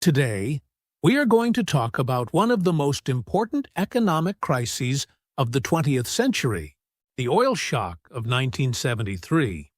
Today, we are going to talk about one of the most important economic crises of the 20th century, the oil shock of 1973.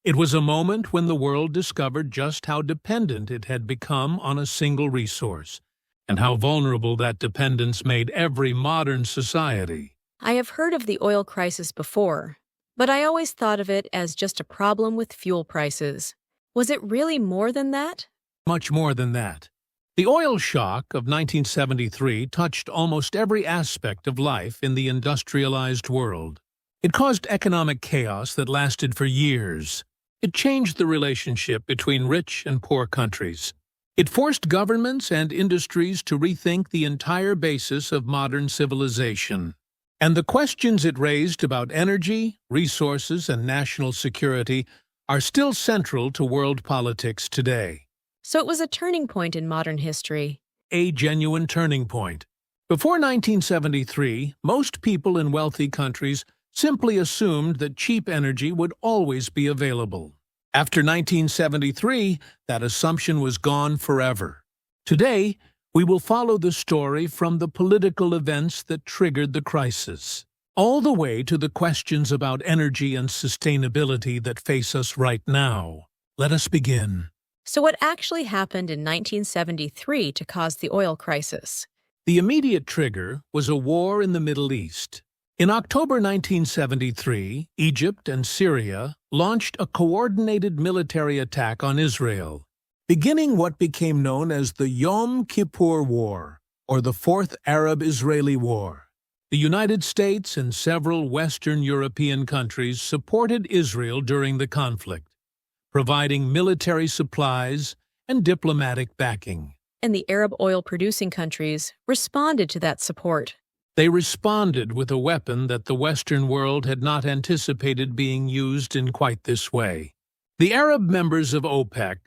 It was a moment when the world discovered just how dependent it had become on a single resource, and how vulnerable that dependence made every modern society. I have heard of the oil crisis before, but I always thought of it as just a problem with fuel prices. Was it really more than that? Much more than that. The oil shock of 1973 touched almost every aspect of life in the industrialized world. It caused economic chaos that lasted for years. It changed the relationship between rich and poor countries. It forced governments and industries to rethink the entire basis of modern civilization. And the questions it raised about energy, resources, and national security are still central to world politics today. So it was a turning point in modern history. A genuine turning point. Before 1973, most people in wealthy countries simply assumed that cheap energy would always be available. After 1973, that assumption was gone forever. Today, we will follow the story from the political events that triggered the crisis, all the way to the questions about energy and sustainability that face us right now. Let us begin. So what actually happened in 1973 to cause the oil crisis? The immediate trigger was a war in the Middle East. In October 1973, Egypt and Syria launched a coordinated military attack on Israel, beginning what became known as the Yom Kippur War, or the Fourth Arab-Israeli War. The United States and several Western European countries supported Israel during the conflict, providing military supplies and diplomatic backing. And the Arab oil-producing countries responded to that support. They responded with a weapon that the Western world had not anticipated being used in quite this way. The Arab members of OPEC,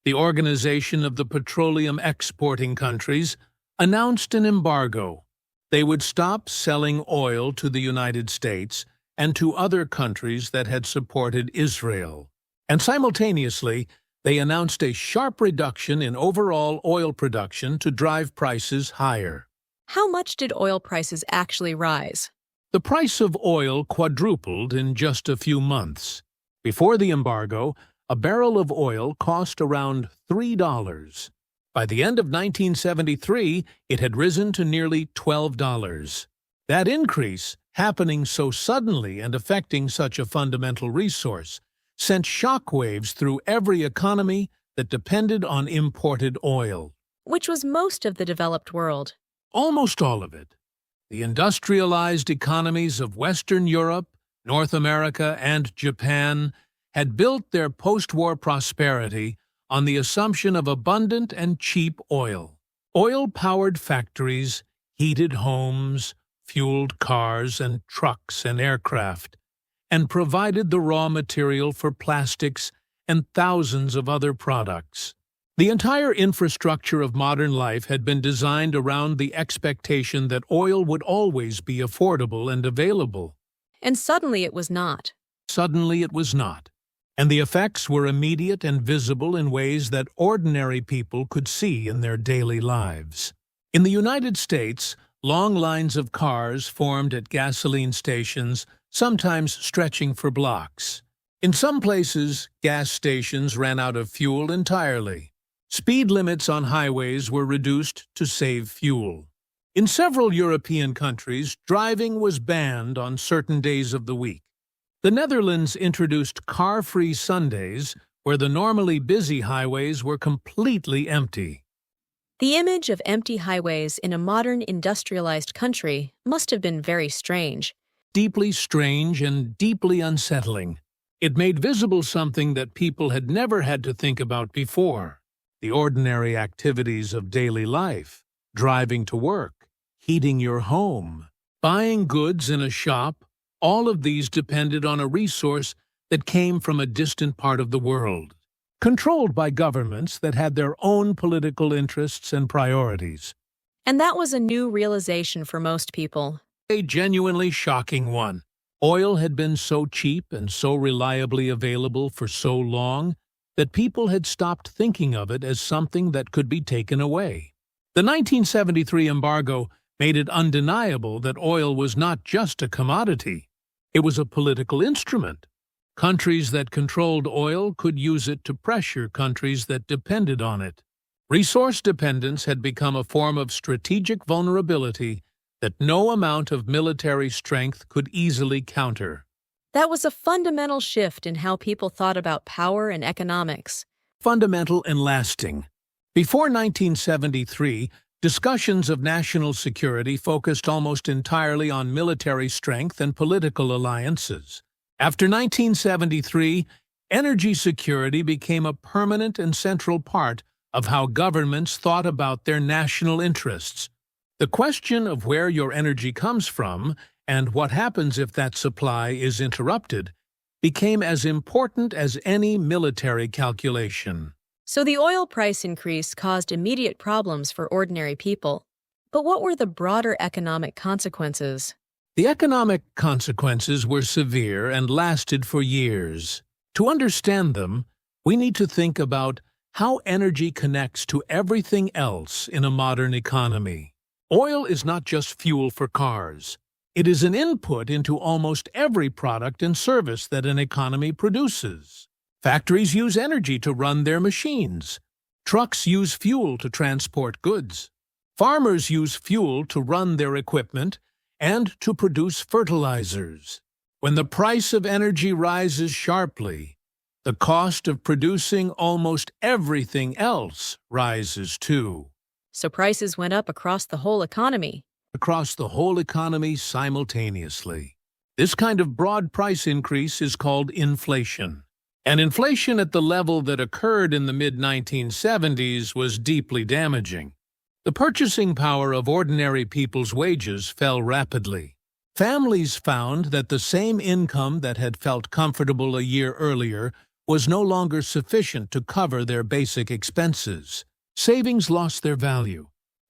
the Organization of the Petroleum Exporting Countries, announced an embargo. They would stop selling oil to the United States and to other countries that had supported Israel. And simultaneously, they announced a sharp reduction in overall oil production to drive prices higher. How much did oil prices actually rise? The price of oil quadrupled in just a few months. Before the embargo, a barrel of oil cost around $3. By the end of 1973, it had risen to nearly $12. That increase, happening so suddenly and affecting such a fundamental resource, sent shockwaves through every economy that depended on imported oil. Which was most of the developed world. Almost all of it. The industrialized economies of Western Europe, North America, and Japan had built their post-war prosperity on the assumption of abundant and cheap oil. Oil-powered factories, heated homes, fueled cars and trucks and aircraft, and provided the raw material for plastics and thousands of other products. The entire infrastructure of modern life had been designed around the expectation that oil would always be affordable and available. And suddenly it was not. Suddenly it was not. And the effects were immediate and visible in ways that ordinary people could see in their daily lives. In the United States, long lines of cars formed at gasoline stations, sometimes stretching for blocks. In some places, gas stations ran out of fuel entirely. Speed limits on highways were reduced to save fuel. In several European countries, driving was banned on certain days of the week. The Netherlands introduced car-free Sundays, where the normally busy highways were completely empty. The image of empty highways in a modern industrialized country must have been very strange. Deeply strange and deeply unsettling. It made visible something that people had never had to think about before. The ordinary activities of daily life, driving to work, heating your home, buying goods in a shop, all of these depended on a resource that came from a distant part of the world, controlled by governments that had their own political interests and priorities. And that was a new realization for most people. A genuinely shocking one. Oil had been so cheap and so reliably available for so long that people had stopped thinking of it as something that could be taken away. The 1973 embargo made it undeniable that oil was not just a commodity. It was a political instrument. Countries that controlled oil could use it to pressure countries that depended on it. Resource dependence had become a form of strategic vulnerability that no amount of military strength could easily counter. That was a fundamental shift in how people thought about power and economics. Fundamental and lasting. Before 1973, discussions of national security focused almost entirely on military strength and political alliances. After 1973, energy security became a permanent and central part of how governments thought about their national interests. The question of where your energy comes from and what happens if that supply is interrupted became as important as any military calculation. So the oil price increase caused immediate problems for ordinary people. But what were the broader economic consequences? The economic consequences were severe and lasted for years. To understand them, we need to think about how energy connects to everything else in a modern economy. Oil is not just fuel for cars. It is an input into almost every product and service that an economy produces. Factories use energy to run their machines. Trucks use fuel to transport goods. Farmers use fuel to run their equipment and to produce fertilizers. When the price of energy rises sharply, the cost of producing almost everything else rises too. So prices went up across the whole economy. Across the whole economy simultaneously. This kind of broad price increase is called inflation. And inflation at the level that occurred in the mid-1970s was deeply damaging. The purchasing power of ordinary people's wages fell rapidly. Families found that the same income that had felt comfortable a year earlier was no longer sufficient to cover their basic expenses. Savings lost their value.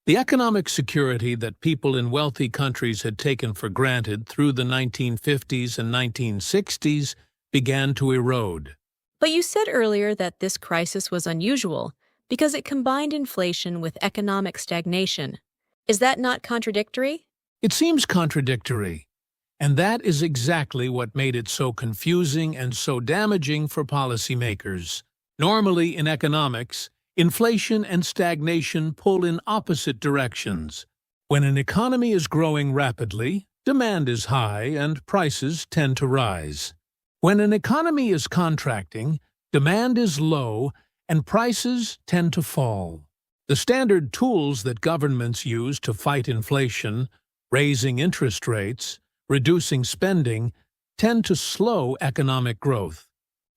The economic security that people in wealthy countries had taken for granted through the 1950s and 1960s began to erode. But you said earlier that this crisis was unusual because it combined inflation with economic stagnation. Is that not contradictory? It seems contradictory, and that is exactly what made it so confusing and so damaging for policymakers. Normally, in economics, inflation and stagnation pull in opposite directions. When an economy is growing rapidly, demand is high and prices tend to rise. When an economy is contracting, demand is low and prices tend to fall. The standard tools that governments use to fight inflation, raising interest rates, reducing spending, tend to slow economic growth.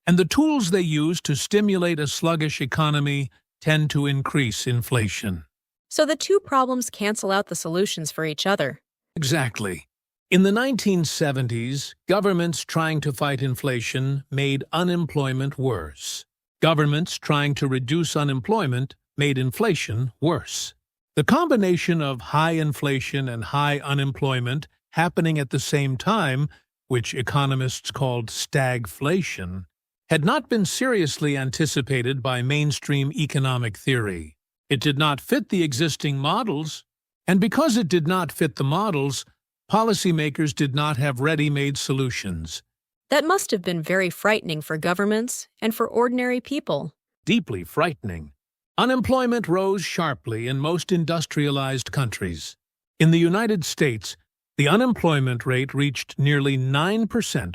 And the tools they use to stimulate a sluggish economy tend to increase inflation. So the two problems cancel out the solutions for each other. Exactly. In the 1970s, governments trying to fight inflation made unemployment worse. Governments trying to reduce unemployment made inflation worse. The combination of high inflation and high unemployment happening at the same time, which economists called stagflation, had not been seriously anticipated by mainstream economic theory. It did not fit the existing models, and because it did not fit the models, policymakers did not have ready-made solutions. That must have been very frightening for governments and for ordinary people. Deeply frightening. Unemployment rose sharply in most industrialized countries. In the United States, the unemployment rate reached nearly 9%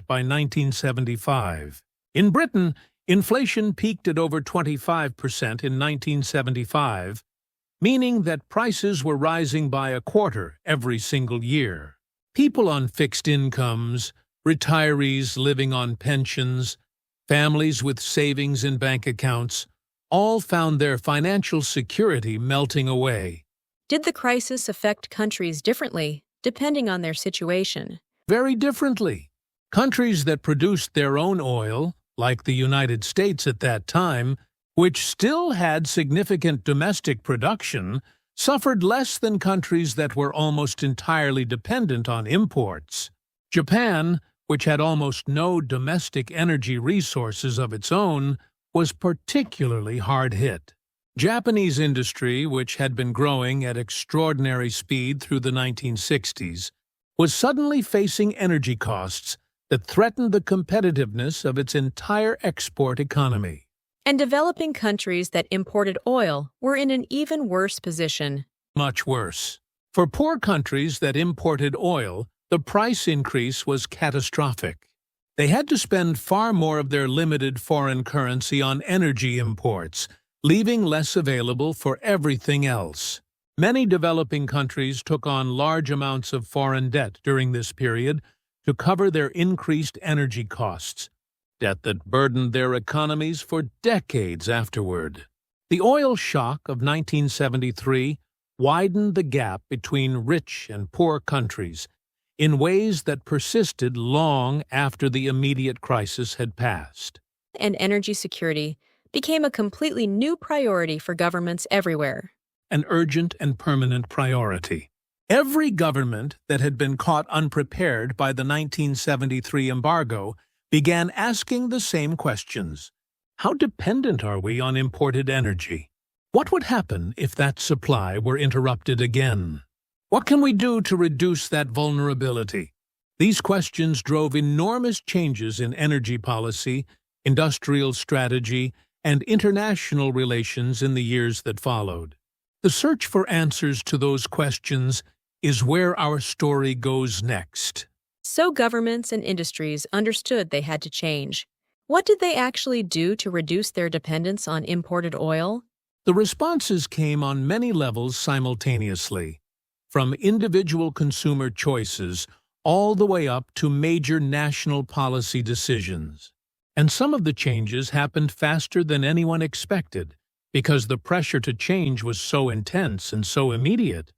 by 1975. In Britain, inflation peaked at over 25% in 1975, meaning that prices were rising by a quarter every single year. People on fixed incomes, retirees living on pensions, families with savings in bank accounts, all found their financial security melting away. Did the crisis affect countries differently, depending on their situation? Very differently. Countries that produced their own oil, like the United States at that time, which still had significant domestic production, suffered less than countries that were almost entirely dependent on imports. Japan, which had almost no domestic energy resources of its own, was particularly hard hit. Japanese industry, which had been growing at extraordinary speed through the 1960s, was suddenly facing energy costs that threatened the competitiveness of its entire export economy. And developing countries that imported oil were in an even worse position. Much worse. For poor countries that imported oil, the price increase was catastrophic. They had to spend far more of their limited foreign currency on energy imports, leaving less available for everything else. Many developing countries took on large amounts of foreign debt during this period to cover their increased energy costs, debt that burdened their economies for decades afterward. The oil shock of 1973 widened the gap between rich and poor countries in ways that persisted long after the immediate crisis had passed. And energy security became a completely new priority for governments everywhere. An urgent and permanent priority. Every government that had been caught unprepared by the 1973 embargo began asking the same questions. How dependent are we on imported energy? What would happen if that supply were interrupted again? What can we do to reduce that vulnerability? These questions drove enormous changes in energy policy, industrial strategy, and international relations in the years that followed. The search for answers to those questions is where our story goes next. So governments and industries understood they had to change. What did they actually do to reduce their dependence on imported oil? The responses came on many levels simultaneously, from individual consumer choices all the way up to major national policy decisions. And some of the changes happened faster than anyone expected, because the pressure to change was so intense and so immediate.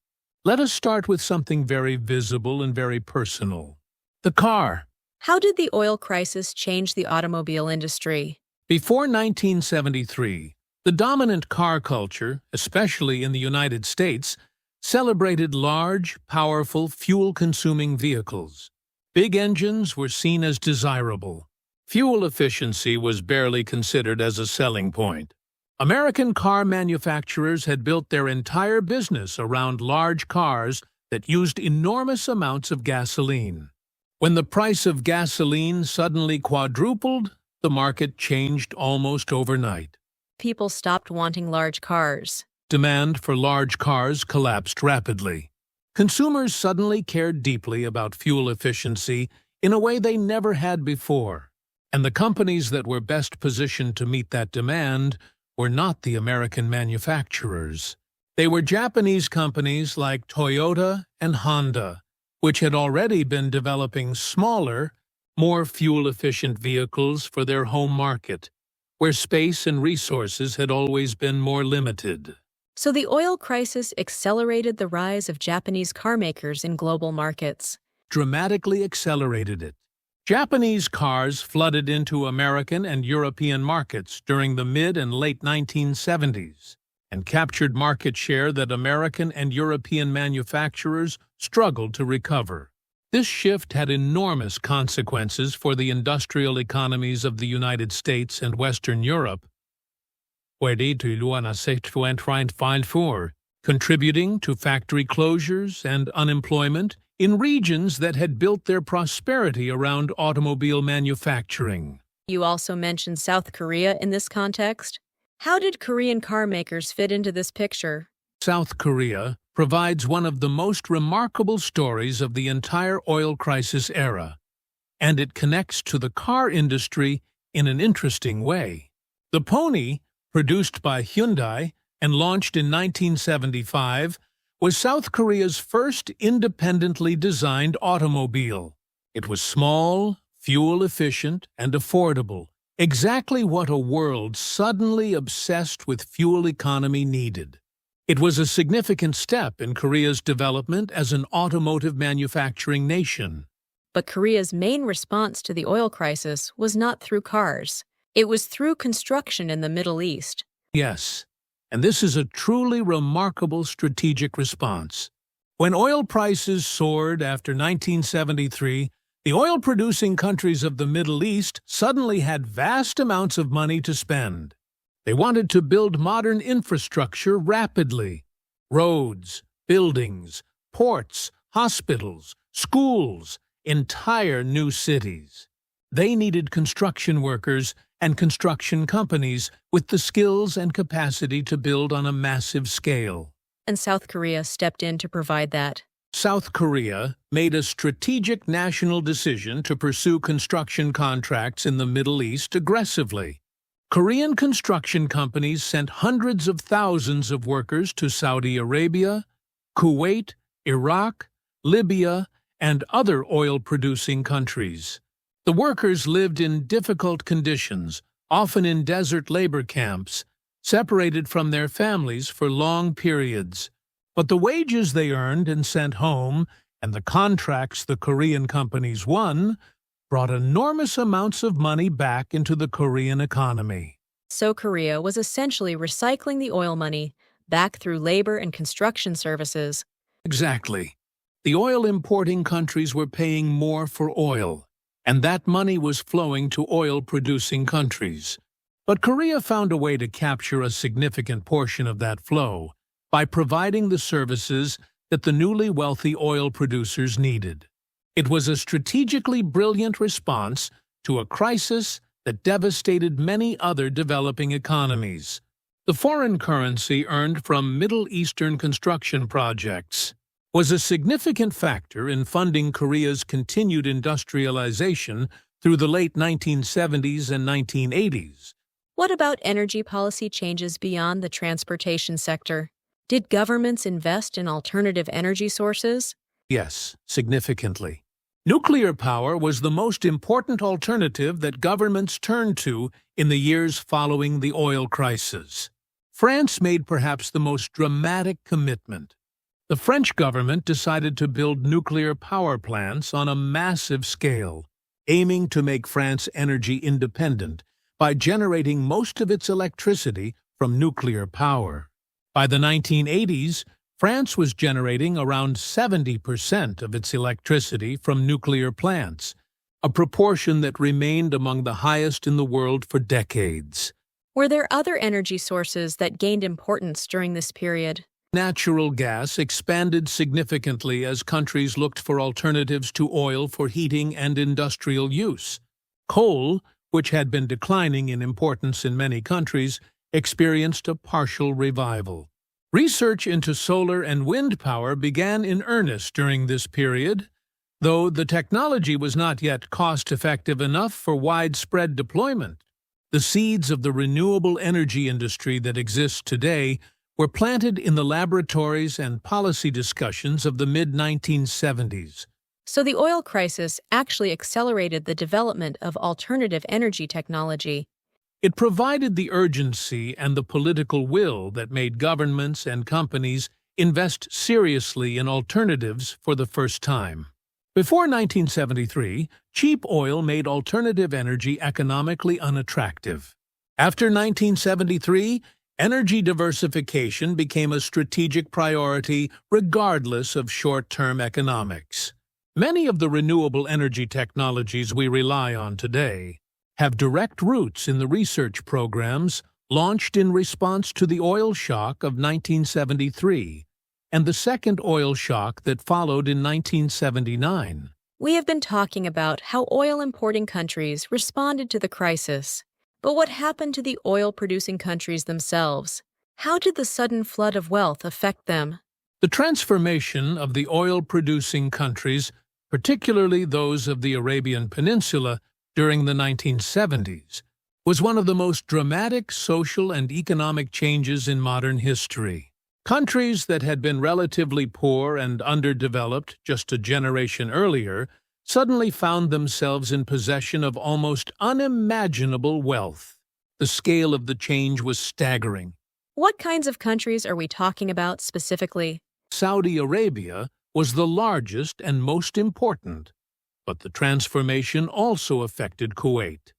Let us start with something very visible and very personal. The car. How did the oil crisis change the automobile industry? Before 1973, the dominant car culture, especially in the United States, celebrated large, powerful, fuel-consuming vehicles. Big engines were seen as desirable. Fuel efficiency was barely considered as a selling point. American car manufacturers had built their entire business around large cars that used enormous amounts of gasoline. When the price of gasoline suddenly quadrupled, the market changed almost overnight. People stopped wanting large cars. Demand for large cars collapsed rapidly. Consumers suddenly cared deeply about fuel efficiency in a way they never had before. And the companies that were best positioned to meet that demand were not the American manufacturers. They were Japanese companies like Toyota and Honda, which had already been developing smaller, more fuel-efficient vehicles for their home market, where space and resources had always been more limited. So the oil crisis accelerated the rise of Japanese carmakers in global markets. Dramatically accelerated it. Japanese cars flooded into American and European markets during the mid and late 1970s and captured market share that American and European manufacturers struggled to recover. This shift had enormous consequences for the industrial economies of the United States and Western Europe, contributing to factory closures and unemployment in regions that had built their prosperity around automobile manufacturing. You also mentioned South Korea in this context. How did Korean car makers fit into this picture? South Korea provides one of the most remarkable stories of the entire oil crisis era, and it connects to the car industry in an interesting way. The Pony, produced by Hyundai and launched in 1975, was South Korea's first independently designed automobile. It was small, fuel-efficient, and affordable, exactly what a world suddenly obsessed with fuel economy needed. It was a significant step in Korea's development as an automotive manufacturing nation. But Korea's main response to the oil crisis was not through cars. It was through construction in the Middle East. Yes, and this is a truly remarkable strategic response. When oil prices soared after 1973, The oil-producing countries of the Middle East suddenly had vast amounts of money to spend. They wanted to build modern infrastructure rapidly. Roads, buildings, ports, hospitals, schools, entire new cities. They needed construction workers and construction companies with the skills and capacity to build on a massive scale. And South Korea stepped in to provide that. South Korea made a strategic national decision to pursue construction contracts in the Middle East aggressively. Korean construction companies sent hundreds of thousands of workers to Saudi Arabia, Kuwait, Iraq, Libya, and other oil-producing countries. The workers lived in difficult conditions, often in desert labor camps, separated from their families for long periods. But the wages they earned and sent home, and the contracts the Korean companies won, brought enormous amounts of money back into the Korean economy. So Korea was essentially recycling the oil money back through labor and construction services. Exactly. The oil-importing countries were paying more for oil, and that money was flowing to oil-producing countries. But Korea found a way to capture a significant portion of that flow by providing the services that the newly wealthy oil producers needed. It was a strategically brilliant response to a crisis that devastated many other developing economies. The foreign currency earned from Middle Eastern construction projects was a significant factor in funding Korea's continued industrialization through the late 1970s and 1980s. What about energy policy changes beyond the transportation sector? Did governments invest in alternative energy sources? Yes, significantly. Nuclear power was the most important alternative that governments turned to in the years following the oil crisis. France made perhaps the most dramatic commitment. The French government decided to build nuclear power plants on a massive scale, aiming to make France energy independent by generating most of its electricity from nuclear power. By the 1980s, France was generating around 70% of its electricity from nuclear plants, a proportion that remained among the highest in the world for decades. Were there other energy sources that gained importance during this period? Natural gas expanded significantly as countries looked for alternatives to oil for heating and industrial use. Coal, which had been declining in importance in many countries, experienced a partial revival. Research into solar and wind power began in earnest during this period, though the technology was not yet cost-effective enough for widespread deployment. The seeds of the renewable energy industry that exists today were planted in the laboratories and policy discussions of the mid-1970s. So the oil crisis actually accelerated the development of alternative energy technology. It provided the urgency and the political will that made governments and companies invest seriously in alternatives for the first time. Before 1973, cheap oil made alternative energy economically unattractive. After 1973, energy diversification became a strategic priority regardless of short-term economics. Many of the renewable energy technologies we rely on today have direct roots in the research programs launched in response to the oil shock of 1973 and the second oil shock that followed in 1979. We have been talking about how oil-importing countries responded to the crisis. But what happened to the oil-producing countries themselves? How did the sudden flood of wealth affect them? The transformation of the oil-producing countries, particularly those of the Arabian Peninsula, during the 1970s, was one of the most dramatic social and economic changes in modern history. Countries that had been relatively poor and underdeveloped just a generation earlier suddenly found themselves in possession of almost unimaginable wealth. The scale of the change was staggering. What kinds of countries are we talking about specifically? Saudi Arabia was the largest and most important, but the transformation also affected Kuwait,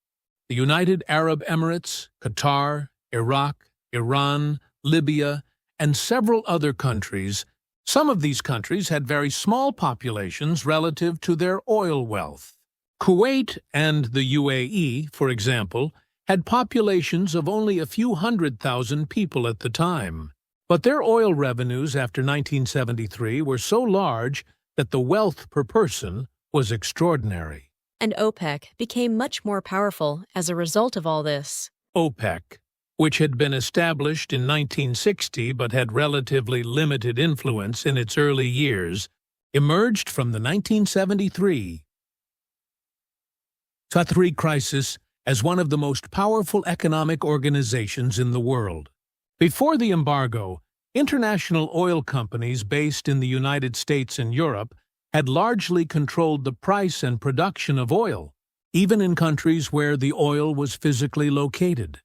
the United Arab Emirates, Qatar, Iraq, Iran, Libya, and several other countries. Some of these countries had very small populations relative to their oil wealth. Kuwait and the UAE, for example, had populations of only a few 100,000 people at the time. But their oil revenues after 1973 were so large that the wealth per person was extraordinary. And OPEC became much more powerful as a result of all this. OPEC, which had been established in 1960 but had relatively limited influence in its early years, emerged from the 1973 crisis as one of the most powerful economic organizations in the world. Before the embargo, international oil companies based in the United States and Europe had largely controlled the price and production of oil, even in countries where the oil was physically located.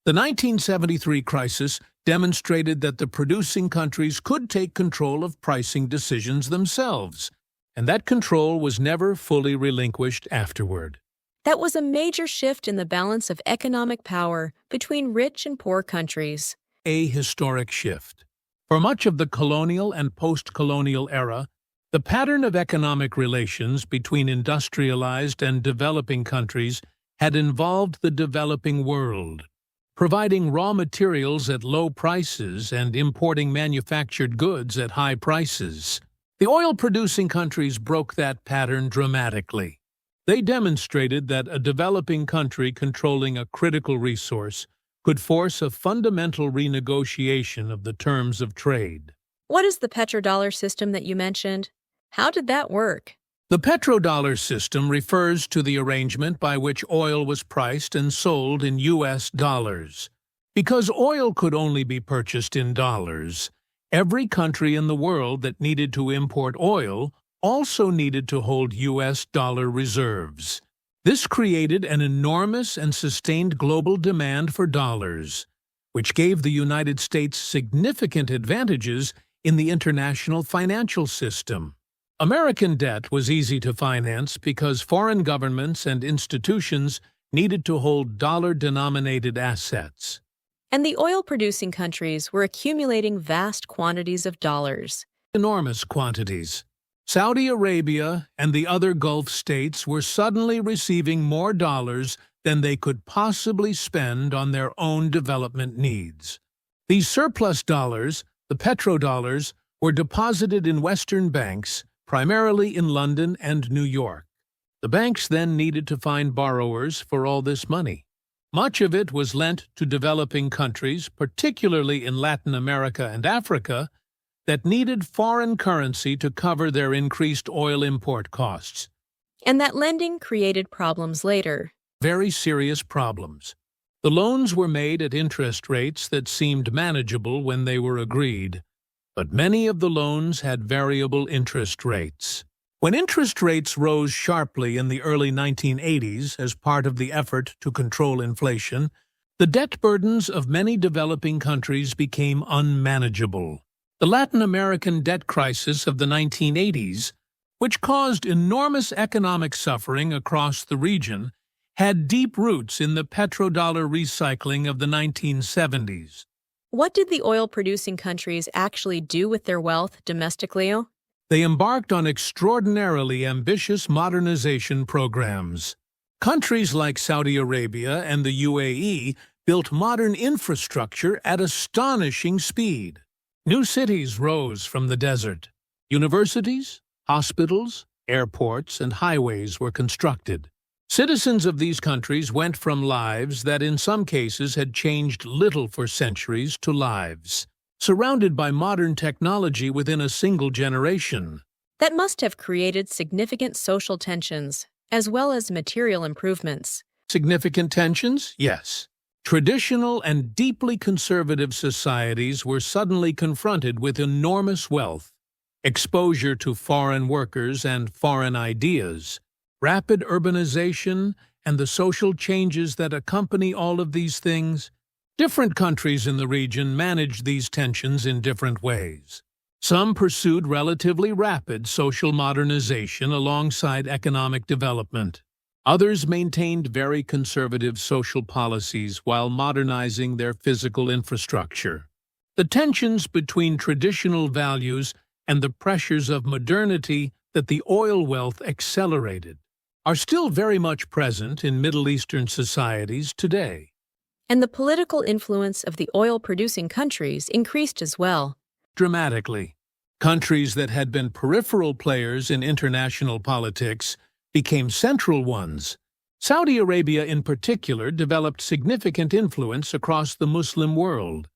The 1973 crisis demonstrated that the producing countries could take control of pricing decisions themselves, and that control was never fully relinquished afterward. That was a major shift in the balance of economic power between rich and poor countries. A historic shift. For much of the colonial and post-colonial era, the pattern of economic relations between industrialized and developing countries had involved the developing world, providing raw materials at low prices and importing manufactured goods at high prices. The oil-producing countries broke that pattern dramatically. They demonstrated that a developing country controlling a critical resource could force a fundamental renegotiation of the terms of trade. What is the petrodollar system that you mentioned? How did that work? The petrodollar system refers to the arrangement by which oil was priced and sold in U.S. dollars. Because oil could only be purchased in dollars, every country in the world that needed to import oil also needed to hold U.S. dollar reserves. This created an enormous and sustained global demand for dollars, which gave the United States significant advantages in the international financial system. American debt was easy to finance because foreign governments and institutions needed to hold dollar-denominated assets. And the oil-producing countries were accumulating vast quantities of dollars. Enormous quantities. Saudi Arabia and the other Gulf states were suddenly receiving more dollars than they could possibly spend on their own development needs. These surplus dollars, the petrodollars, were deposited in Western banks, primarily in London and New York. The banks then needed to find borrowers for all this money. Much of it was lent to developing countries, particularly in Latin America and Africa, that needed foreign currency to cover their increased oil import costs. And that lending created problems later. Very serious problems. The loans were made at interest rates that seemed manageable when they were agreed, but many of the loans had variable interest rates. When interest rates rose sharply in the early 1980s as part of the effort to control inflation, the debt burdens of many developing countries became unmanageable. The Latin American debt crisis of the 1980s, which caused enormous economic suffering across the region, had deep roots in the petrodollar recycling of the 1970s. What did the oil-producing countries actually do with their wealth domestically? They embarked on extraordinarily ambitious modernization programs. Countries like Saudi Arabia and the UAE built modern infrastructure at astonishing speed. New cities rose from the desert. Universities, hospitals, airports, and highways were constructed. Citizens of these countries went from lives that in some cases had changed little for centuries to lives surrounded by modern technology within a single generation. That must have created significant social tensions, as well as material improvements. Significant tensions? Yes. Traditional and deeply conservative societies were suddenly confronted with enormous wealth, exposure to foreign workers and foreign ideas, rapid urbanization, and the social changes that accompany all of these things. Different countries in the region managed these tensions in different ways. Some pursued relatively rapid social modernization alongside economic development. Others maintained very conservative social policies while modernizing their physical infrastructure. The tensions between traditional values and the pressures of modernity that the oil wealth accelerated. are still very much present in Middle Eastern societies today. And the political influence of the oil-producing countries increased as well. Dramatically, countries that had been peripheral players in international politics became central ones. Saudi Arabia in particular developed significant influence across the Muslim world.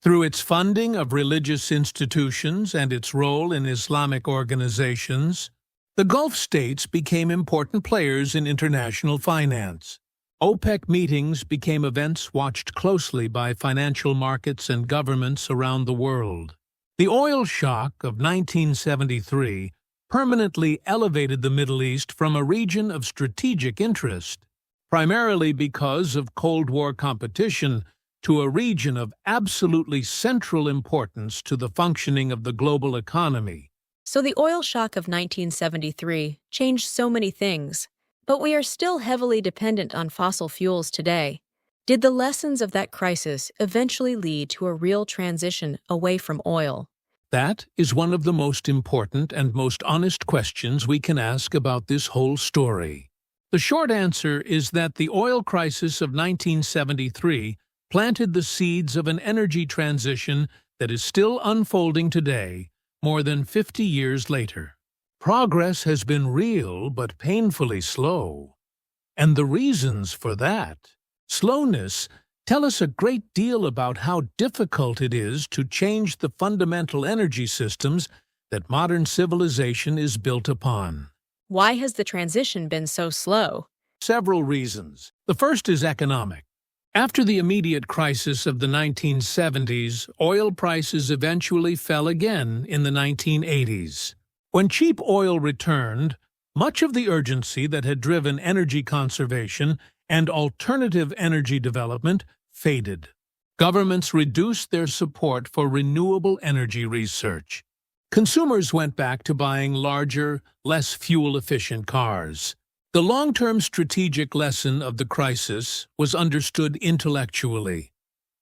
Through its funding of religious institutions and its role in Islamic organizations, the Gulf states became important players in international finance. OPEC meetings became events watched closely by financial markets and governments around the world. The oil shock of 1973 permanently elevated the Middle East from a region of strategic interest, primarily because of Cold War competition, to a region of absolutely central importance to the functioning of the global economy. So the oil shock of 1973 changed so many things, but we are still heavily dependent on fossil fuels today. Did the lessons of that crisis eventually lead to a real transition away from oil? That is one of the most important and most honest questions we can ask about this whole story. The short answer is that the oil crisis of 1973 planted the seeds of an energy transition that is still unfolding today, more than 50 years later. Progress has been real but painfully slow. And the reasons for that slowness tell us a great deal about how difficult it is to change the fundamental energy systems that modern civilization is built upon. Why has the transition been so slow? Several reasons. The first is economic. After the immediate crisis of the 1970s, oil prices eventually fell again in the 1980s. When cheap oil returned, much of the urgency that had driven energy conservation and alternative energy development faded. Governments reduced their support for renewable energy research. Consumers went back to buying larger, less fuel-efficient cars. The long-term strategic lesson of the crisis was understood intellectually,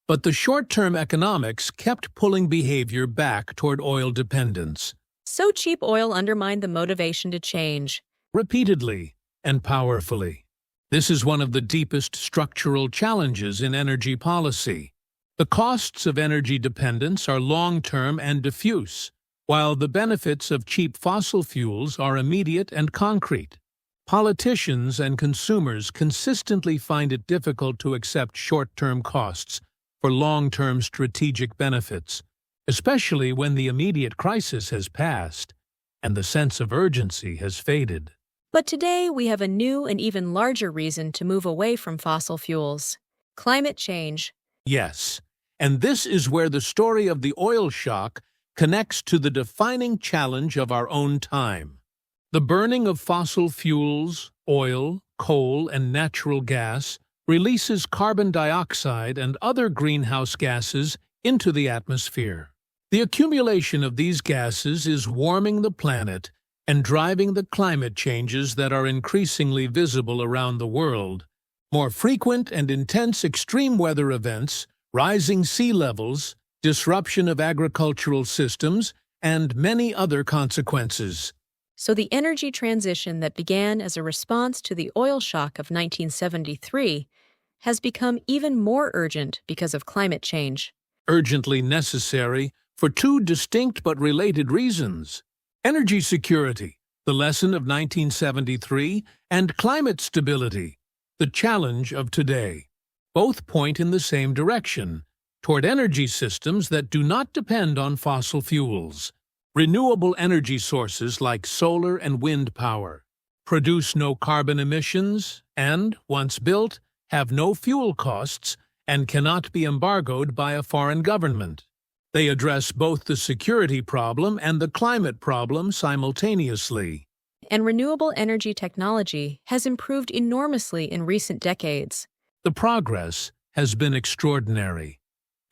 but the short-term economics kept pulling behavior back toward oil dependence. So cheap oil undermined the motivation to change. Repeatedly and powerfully. This is one of the deepest structural challenges in energy policy. The costs of energy dependence are long-term and diffuse, while the benefits of cheap fossil fuels are immediate and concrete. Politicians and consumers consistently find it difficult to accept short-term costs for long-term strategic benefits, especially when the immediate crisis has passed and the sense of urgency has faded. But today we have a new and even larger reason to move away from fossil fuels: climate change. Yes, and this is where the story of the oil shock connects to the defining challenge of our own time. The burning of fossil fuels, oil, coal, and natural gas releases carbon dioxide and other greenhouse gases into the atmosphere. The accumulation of these gases is warming the planet and driving the climate changes that are increasingly visible around the world. More frequent and intense extreme weather events, rising sea levels, disruption of agricultural systems, and many other consequences. So the energy transition that began as a response to the oil shock of 1973 has become even more urgent because of climate change. Urgently necessary for two distinct but related reasons: energy security, the lesson of 1973, and climate stability, the challenge of today. Both point in the same direction, toward energy systems that do not depend on fossil fuels. Renewable energy sources like solar and wind power produce no carbon emissions and, once built, have no fuel costs and cannot be embargoed by a foreign government. They address both the security problem and the climate problem simultaneously. And renewable energy technology has improved enormously in recent decades. The progress has been extraordinary,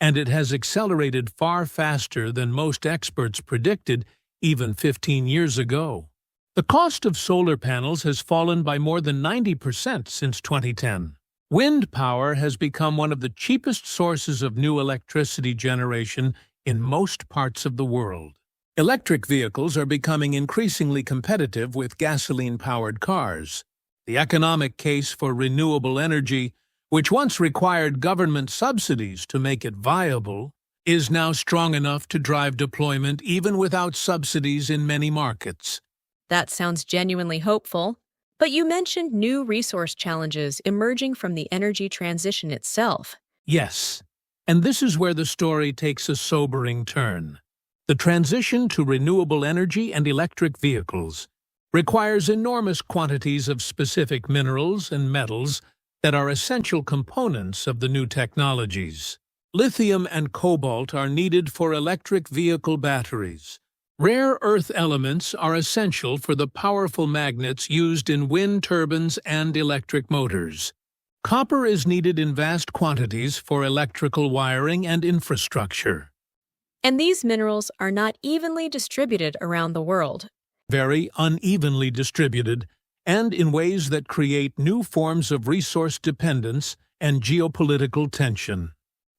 and it has accelerated far faster than most experts predicted even 15 years ago. The cost of solar panels has fallen by more than 90% since 2010. Wind power has become one of the cheapest sources of new electricity generation in most parts of the world. Electric vehicles are becoming increasingly competitive with gasoline-powered cars. The economic case for renewable energy, which once required government subsidies to make it viable, is now strong enough to drive deployment even without subsidies in many markets. That sounds genuinely hopeful. But you mentioned new resource challenges emerging from the energy transition itself. Yes, and this is where the story takes a sobering turn. The transition to renewable energy and electric vehicles requires enormous quantities of specific minerals and metals that are essential components of the new technologies. Lithium and cobalt are needed for electric vehicle batteries. Rare earth elements are essential for the powerful magnets used in wind turbines and electric motors. Copper is needed in vast quantities for electrical wiring and infrastructure. And these minerals are not evenly distributed around the world. Very unevenly distributed, and in ways that create new forms of resource dependence and geopolitical tension.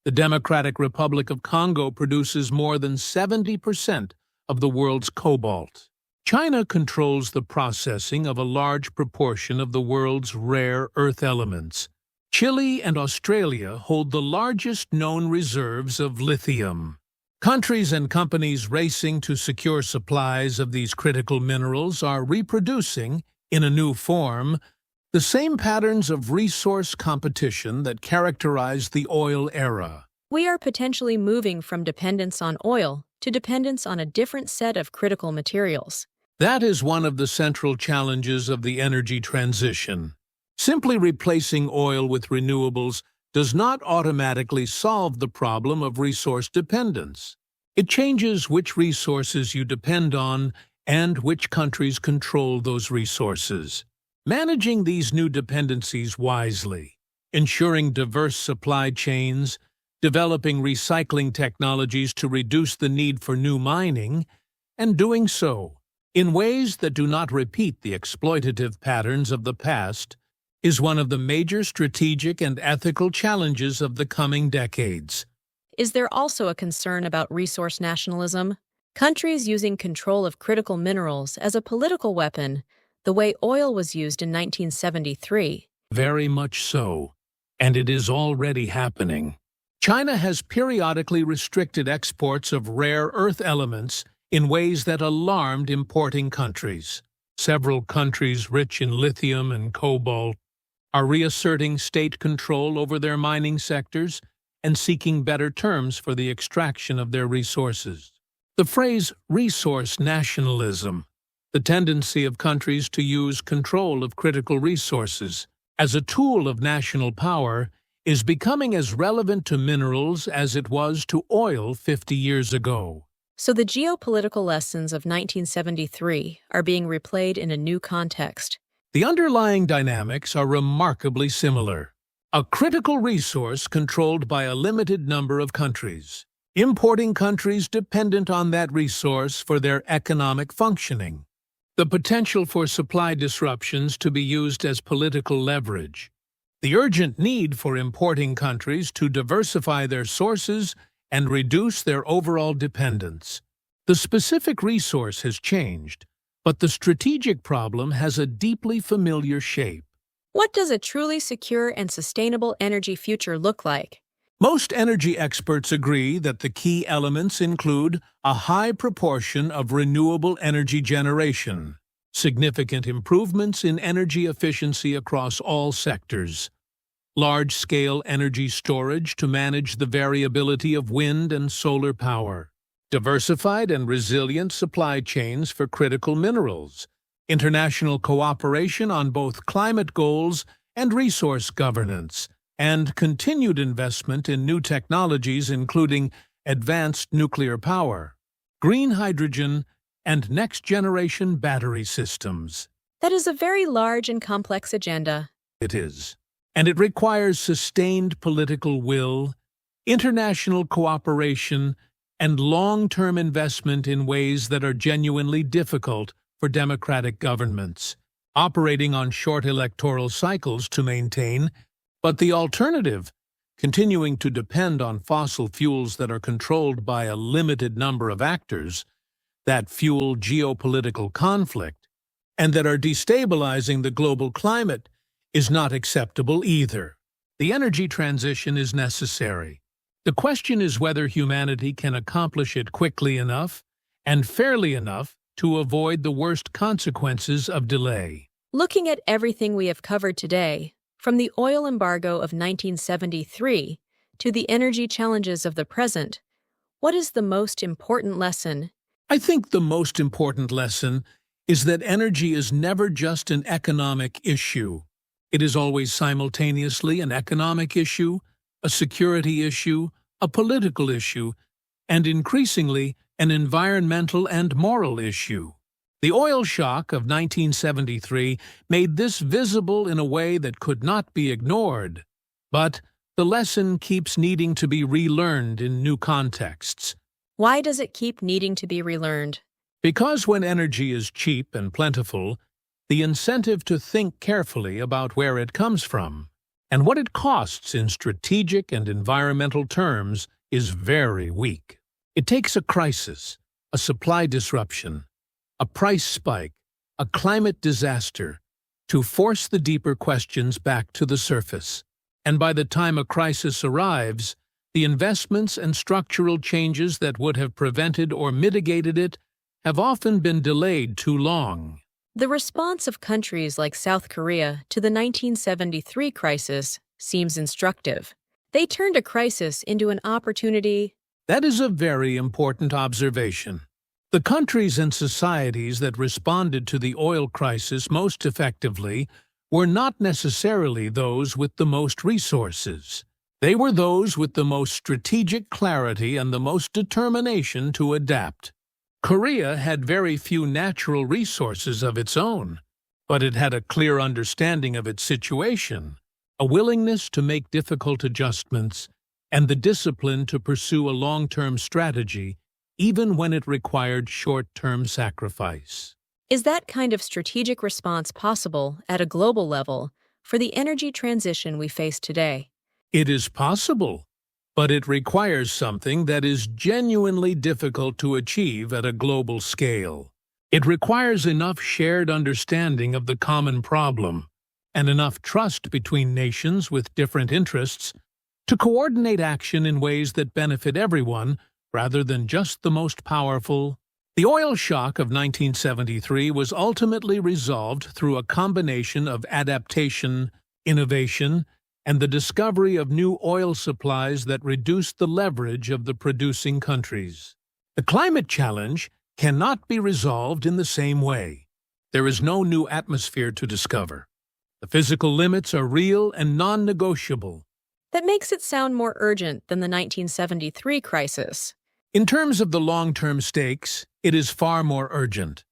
The Democratic Republic of Congo produces more than 70% of the world's cobalt. China controls the processing of a large proportion of the world's rare earth elements. Chile and Australia hold the largest known reserves of lithium. Countries and companies racing to secure supplies of these critical minerals are reproducing, in a new form, the same patterns of resource competition that characterized the oil era. We are potentially moving from dependence on oil to dependence on a different set of critical materials. That is one of the central challenges of the energy transition. Simply replacing oil with renewables does not automatically solve the problem of resource dependence. It changes which resources you depend on and which countries control those resources. Managing these new dependencies wisely, ensuring diverse supply chains, developing recycling technologies to reduce the need for new mining, and doing so in ways that do not repeat the exploitative patterns of the past, is one of the major strategic and ethical challenges of the coming decades. Is there also a concern about resource nationalism? Countries using control of critical minerals as a political weapon, the way oil was used in 1973. Very much so, and it is already happening. China has periodically restricted exports of rare earth elements in ways that alarmed importing countries. Several countries rich in lithium and cobalt are reasserting state control over their mining sectors and seeking better terms for the extraction of their resources. The phrase resource nationalism, the tendency of countries to use control of critical resources as a tool of national power, is becoming as relevant to minerals as it was to oil 50 years ago. So the geopolitical lessons of 1973 are being replayed in a new context. The underlying dynamics are remarkably similar. A critical resource controlled by a limited number of countries. Importing countries dependent on that resource for their economic functioning. The potential for supply disruptions to be used as political leverage. The urgent need for importing countries to diversify their sources and reduce their overall dependence. The specific resource has changed, but the strategic problem has a deeply familiar shape. What does a truly secure and sustainable energy future look like? Most energy experts agree that the key elements include a high proportion of renewable energy generation, significant improvements in energy efficiency across all sectors, large-scale energy storage to manage the variability of wind and solar power, diversified and resilient supply chains for critical minerals, international cooperation on both climate goals and resource governance, and continued investment in new technologies including advanced nuclear power, green hydrogen, and next-generation battery systems. That is a very large and complex agenda. It is. And it requires sustained political will, international cooperation, and long-term investment in ways that are genuinely difficult for democratic governments, operating on short electoral cycles to maintain, but the alternative, continuing to depend on fossil fuels that are controlled by a limited number of actors, that fuel geopolitical conflict, and that are destabilizing the global climate, is not acceptable either. The energy transition is necessary. The question is whether humanity can accomplish it quickly enough and fairly enough to avoid the worst consequences of delay. Looking at everything we have covered today, from the oil embargo of 1973 to the energy challenges of the present, what is the most important lesson? I think the most important lesson is that energy is never just an economic issue. It is always simultaneously an economic issue, a security issue, a political issue, and increasingly an environmental and moral issue. The oil shock of 1973 made this visible in a way that could not be ignored. But the lesson keeps needing to be relearned in new contexts. Why does it keep needing to be relearned? Because when energy is cheap and plentiful, the incentive to think carefully about where it comes from and what it costs in strategic and environmental terms is very weak. It takes a crisis, a supply disruption, a price spike, a climate disaster to force the deeper questions back to the surface. And by the time a crisis arrives, the investments and structural changes that would have prevented or mitigated it have often been delayed too long. The response of countries like South Korea to the 1973 crisis seems instructive. They turned a crisis into an opportunity. That is a very important observation. The countries and societies that responded to the oil crisis most effectively were not necessarily those with the most resources. They were those with the most strategic clarity and the most determination to adapt. Korea had very few natural resources of its own, but it had a clear understanding of its situation, a willingness to make difficult adjustments, and the discipline to pursue a long-term strategy, even when it required short-term sacrifice. Is that kind of strategic response possible at a global level for the energy transition we face today? It is possible, but it requires something that is genuinely difficult to achieve at a global scale. It requires enough shared understanding of the common problem and enough trust between nations with different interests to coordinate action in ways that benefit everyone rather than just the most powerful. The oil shock of 1973 was ultimately resolved through a combination of adaptation, innovation, and the discovery of new oil supplies that reduced the leverage of the producing countries. The climate challenge cannot be resolved in the same way. There is no new atmosphere to discover. The physical limits are real and non-negotiable. That makes it sound more urgent than the 1973 crisis. In terms of the long-term stakes, it is far more urgent.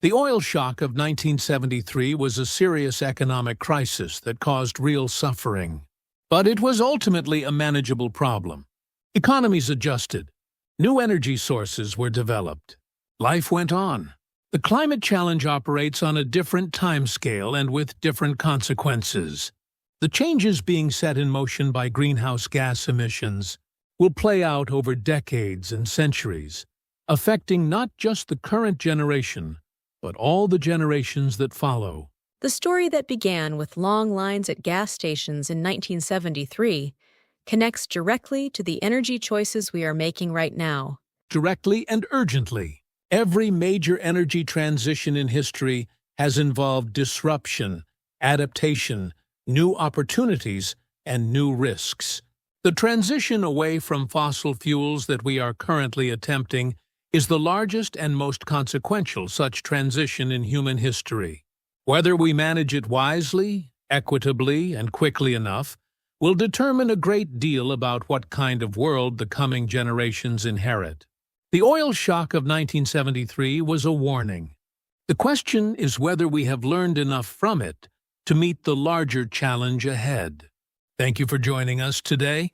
The oil shock of 1973 was a serious economic crisis that caused real suffering. But it was ultimately a manageable problem. Economies adjusted. New energy sources were developed. Life went on. The climate challenge operates on a different timescale and with different consequences. The changes being set in motion by greenhouse gas emissions will play out over decades and centuries, affecting not just the current generation, but all the generations that follow. The story that began with long lines at gas stations in 1973 connects directly to the energy choices we are making right now. Directly and urgently, every major energy transition in history has involved disruption, adaptation, new opportunities, and new risks. The transition away from fossil fuels that we are currently attempting is the largest and most consequential such transition in human history. Whether we manage it wisely, equitably, and quickly enough will determine a great deal about what kind of world the coming generations inherit. The oil shock of 1973 was a warning. The question is whether we have learned enough from it to meet the larger challenge ahead. Thank you for joining us today.